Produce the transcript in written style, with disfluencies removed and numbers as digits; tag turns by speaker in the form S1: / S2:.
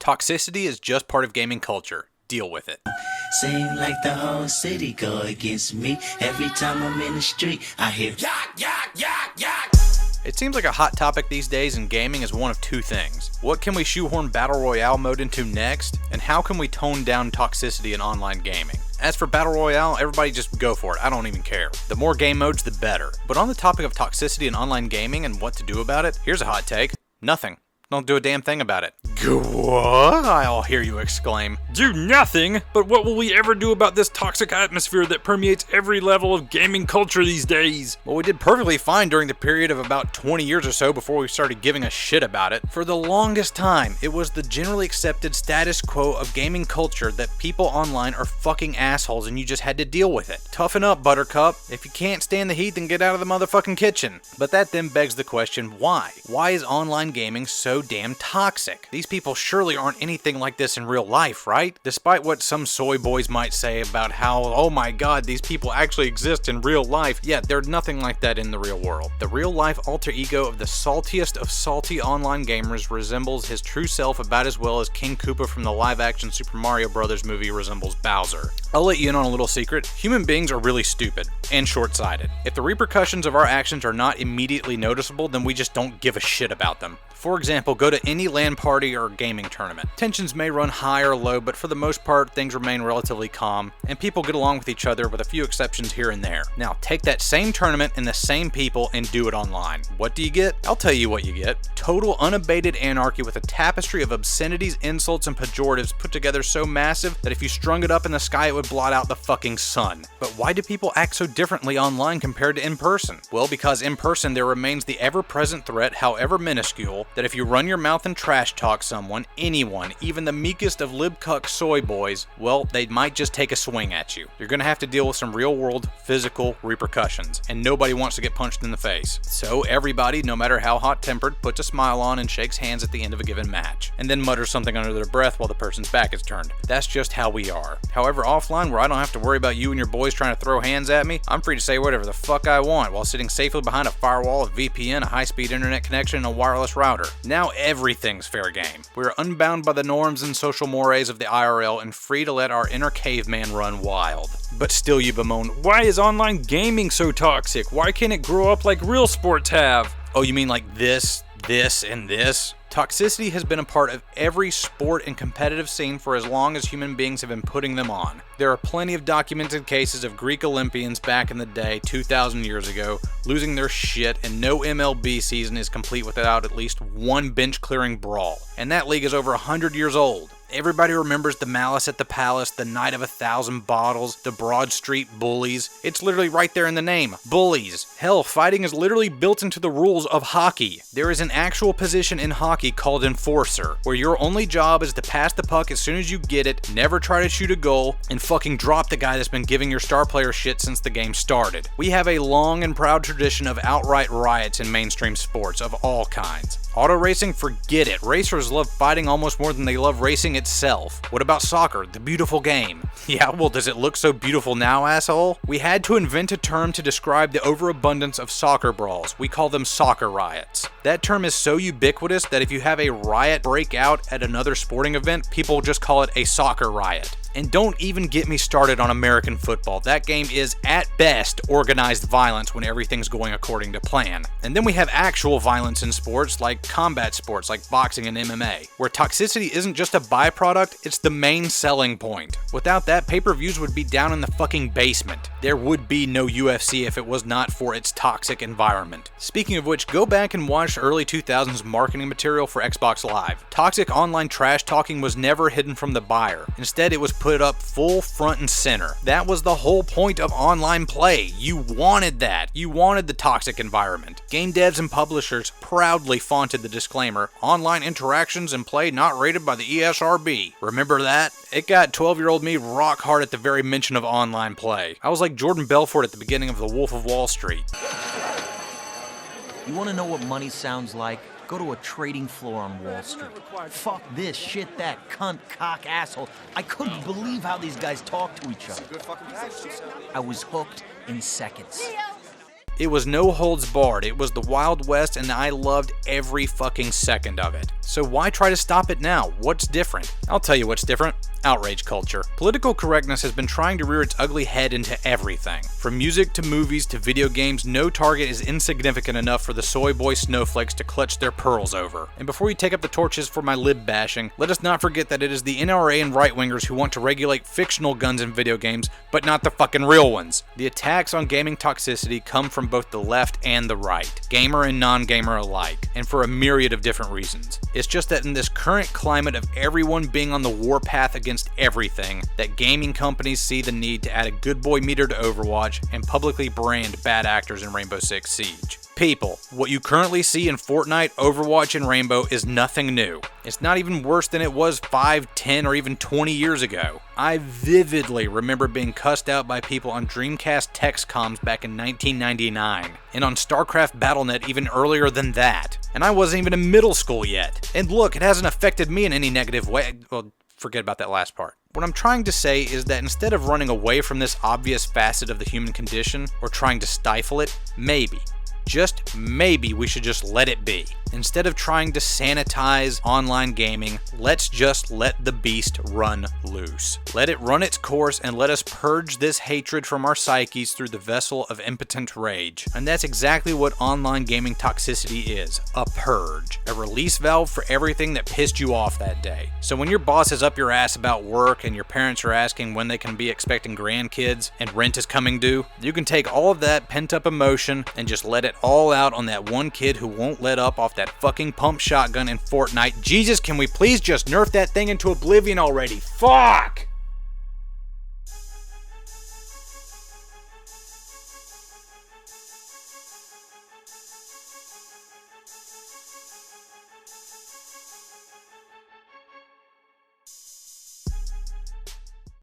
S1: Toxicity is just part of gaming culture. Deal with it.
S2: Seem like the whole city go against me. Every time I'm in the street, I hear yak, yak, yak, yak.
S1: It seems like a hot topic these days in gaming is one of two things. What can we shoehorn Battle Royale mode into next? And how can we tone down toxicity in online gaming? As for Battle Royale, everybody just go for it. I don't even care. The more game modes, the better. But on the topic of toxicity in online gaming and what to do about it, here's a hot take. Nothing. Don't do a damn thing about it. What? I'll hear you exclaim.
S3: Do nothing? But what will we ever do about this toxic atmosphere that permeates every level of gaming culture these days?
S1: Well, we did perfectly fine during the period of about 20 years or so before we started giving a shit about it. For the longest time, it was the generally accepted status quo of gaming culture that people online are fucking assholes and you just had to deal with it. Toughen up, Buttercup. If you can't stand the heat, then get out of the motherfucking kitchen. But that then begs the question, why? Why is online gaming so damn toxic? These people surely aren't anything like this in real life, right? Despite what some soy boys might say about how, oh my god, these people actually exist in real life, yeah, they're nothing like that in the real world. The real life alter ego of the saltiest of salty online gamers resembles his true self about as well as King Koopa from the live-action Super Mario Bros. Movie resembles Bowser. I'll let you in on a little secret. Human beings are really stupid and short-sighted. If the repercussions of our actions are not immediately noticeable, then we just don't give a shit about them. For example, go to any LAN party or gaming tournament. Tensions may run high or low, but for the most part, things remain relatively calm, and people get along with each other with a few exceptions here and there. Now, take that same tournament and the same people and do it online. What do you get? I'll tell you what you get. Total unabated anarchy with a tapestry of obscenities, insults, and pejoratives put together so massive that if you strung it up in the sky, it would blot out the fucking sun. But why do people act so differently online compared to in person? Well, because in person there remains the ever-present threat, however minuscule, that if you run your mouth and trash talk someone, anyone, even the meekest of libcuck soy boys, well, they might just take a swing at you. You're gonna have to deal with some real-world physical repercussions, and nobody wants to get punched in the face. So everybody, no matter how hot-tempered, puts a smile on and shakes hands at the end of a given match, and then mutters something under their breath while the person's back is turned. That's just how we are. However, offline, where I don't have to worry about you and your boys trying to throw hands at me, I'm free to say whatever the fuck I want while sitting safely behind a firewall, a VPN, a high-speed internet connection, and a wireless router. Now everything's fair game. We're unbound by the norms and social mores of the IRL and free to let our inner caveman run wild. But still you bemoan,
S3: why is online gaming so toxic? Why can't it grow up like real sports have?
S1: Oh, you mean like this, and this? Toxicity has been a part of every sport and competitive scene for as long as human beings have been putting them on. There are plenty of documented cases of Greek Olympians back in the day, 2,000 years ago, losing their shit, and no MLB season is complete without at least one bench-clearing brawl. And that league is over 100 years old. Everybody remembers the Malice at the Palace, the Night of 1,000 Bottles, the Broad Street Bullies. It's literally right there in the name. Bullies. Hell, fighting is literally built into the rules of hockey. There is an actual position in hockey called enforcer, where your only job is to pass the puck as soon as you get it, never try to shoot a goal, and fucking drop the guy that's been giving your star player shit since the game started. We have a long and proud tradition of outright riots in mainstream sports of all kinds. Auto racing, forget it. Racers love fighting almost more than they love racing itself. What about soccer, the beautiful game? Yeah, well, does it look so beautiful now, asshole? We had to invent a term to describe the overabundance of soccer brawls. We call them soccer riots. That term is so ubiquitous that if you have a riot break out at another sporting event, people just call it a soccer riot. And don't even get me started on American football. That game is, at best, organized violence when everything's going according to plan. And then we have actual violence in sports, like combat sports, like boxing and MMA, where toxicity isn't just a byproduct, it's the main selling point. Without that, pay-per-views would be down in the fucking basement. There would be no UFC if it was not for its toxic environment. Speaking of which, go back and watch early 2000s marketing material for Xbox Live. Toxic online trash talking was never hidden from the buyer. Instead, it was put up full front and center. That was the whole point of online play. You wanted that. You wanted the toxic environment. Game devs and publishers proudly faunted the disclaimer, online interactions and play not rated by the ESRB. Remember that? It got 12-year-old me rock hard at the very mention of online play. I was like Jordan Belfort at the beginning of The Wolf of Wall Street.
S4: You want to know what money sounds like? Go to a trading floor on Wall Street. Fuck this, shit that, cunt, cock, asshole. I couldn't believe how these guys talk to each other. I was hooked in seconds.
S1: It was no holds barred, it was the Wild West, and I loved every fucking second of it. So why try to stop it now? What's different? I'll tell you what's different. Outrage culture. Political correctness has been trying to rear its ugly head into everything. From music to movies to video games, no target is insignificant enough for the soy boy snowflakes to clutch their pearls over. And before you take up the torches for my lib bashing, let us not forget that it is the NRA and right-wingers who want to regulate fictional guns in video games, but not the fucking real ones. The attacks on gaming toxicity come from both the left and the right, gamer and non-gamer alike, and for a myriad of different reasons. It's just that in this current climate of everyone being on the warpath against everything, that gaming companies see the need to add a good boy meter to Overwatch and publicly brand bad actors in Rainbow Six Siege. People, what you currently see in Fortnite, Overwatch, and Rainbow is nothing new. It's not even worse than it was 5, 10, or even 20 years ago. I vividly remember being cussed out by people on Dreamcast text comms back in 1999, and on StarCraft Battle.net even earlier than that. And I wasn't even in middle school yet. And look, it hasn't affected me in any negative way. Well, forget about that last part. What I'm trying to say is that instead of running away from this obvious facet of the human condition, or trying to stifle it, maybe, just maybe we should just let it be. Instead of trying to sanitize online gaming, let's just let the beast run loose. Let it run its course and let us purge this hatred from our psyches through the vessel of impotent rage. And that's exactly what online gaming toxicity is, a purge. A release valve for everything that pissed you off that day. So when your boss is up your ass about work and your parents are asking when they can be expecting grandkids and rent is coming due, you can take all of that pent up emotion and just let it all out on that one kid who won't let up off that fucking pump shotgun in Fortnite. Jesus, can we please just nerf that thing into oblivion already? Fuck!